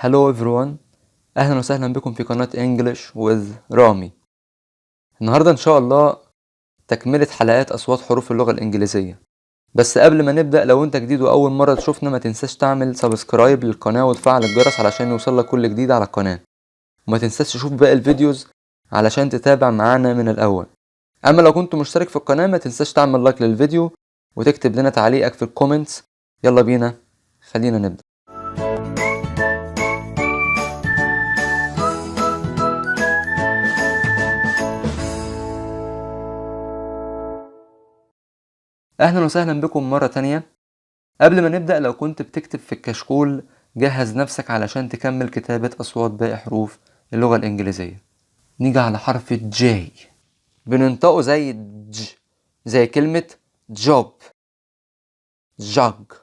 Hello everyone. أهلا وسهلا بكم في قناة English with رامي. النهاردة إن شاء الله تكملة حلقات أصوات حروف اللغة الإنجليزية. بس قبل ما نبدأ، لو أنت جديد وأول مرة تشوفنا ما تنساش تعمل سبسكرايب للقناة وتفعل الجرس علشان يوصلك كل جديد على القناة، وما تنساش تشوف باقي الفيديوز علشان تتابع معانا من الأول. أما لو كنت مشترك في القناة ما تنساش تعمل لايك للفيديو وتكتب لنا تعليقك في الكومنتس. يلا بينا، خلينا نبدأ. أهلا وسهلا بكم مرة تانية. قبل ما نبدأ، لو كنت بتكتب في الكشكول جهز نفسك علشان تكمل كتابة أصوات باقي حروف اللغة الإنجليزية. نيجي على حرف الجي، بننطقه زي ج، زي كلمة job، jug.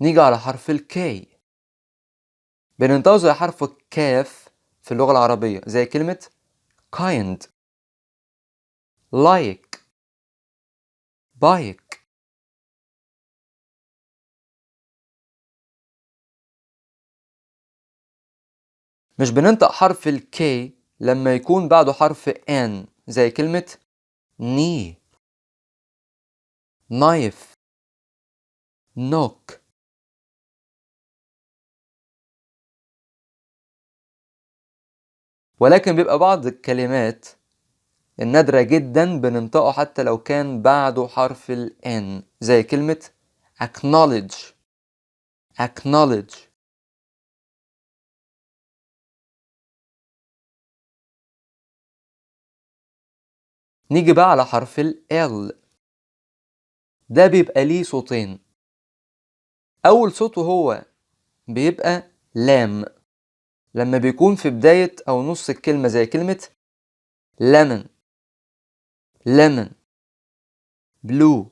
نيجي على حرف الكي، بننطقه زي حرف الكاف في اللغة العربية، زي كلمة kind، like، bike. مش بننطق حرف الكي لما يكون بعده حرف ان، زي كلمة knee، knife، knock. ولكن بيبقى بعض الكلمات النادرة جدا بننطقه حتى لو كان بعده حرف ال N، زي كلمة acknowledge، acknowledge. نيجي بقى على حرف ال L، ده بيبقى ليه صوتين. أول صوت هو بيبقى لام لما بيكون في بداية أو نص الكلمة، زي كلمة lemon، lemon، blue.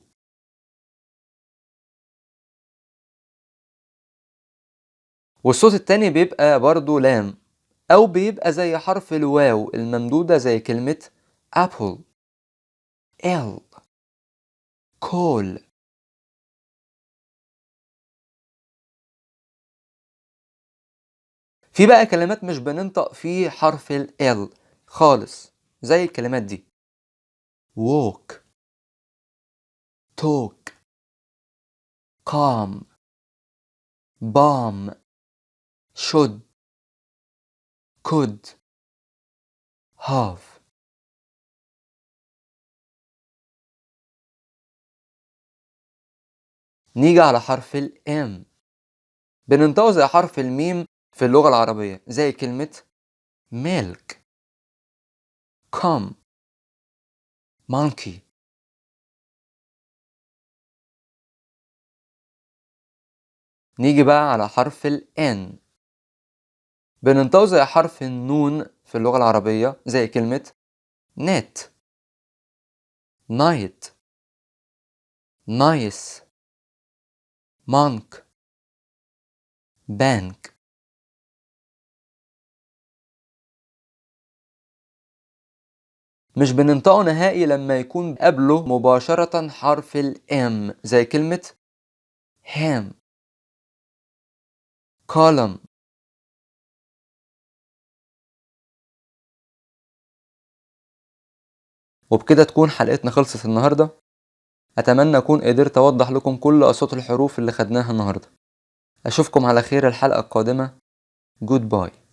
والصوت التاني بيبقى برضو لام، أو بيبقى زي حرف الواو الممدودة، زي كلمة apple، L، call. في بقى كلمات مش بننطق فيه حرف ال L خالص، زي الكلمات دي: walk، talk، calm، bomb، should، could، have. نيجي على حرف ال M، بننطقه زي حرف الميم في اللغة العربية، زي كلمة milk، come، monkey. نيجي بقى على حرف ال N، بننطقه زي حرف النون في اللغة العربية، زي كلمة net، night، nice، monk، bank. مش بننطقه نهائي لما يكون قبله مباشرة حرف ال M، زي كلمة ham، column. وبكده تكون حلقتنا خلصت النهاردة. أتمنى أكون قدرت أوضح لكم كل أصوات الحروف اللي خدناها النهاردة. أشوفكم على خير الحلقة القادمة. Goodbye.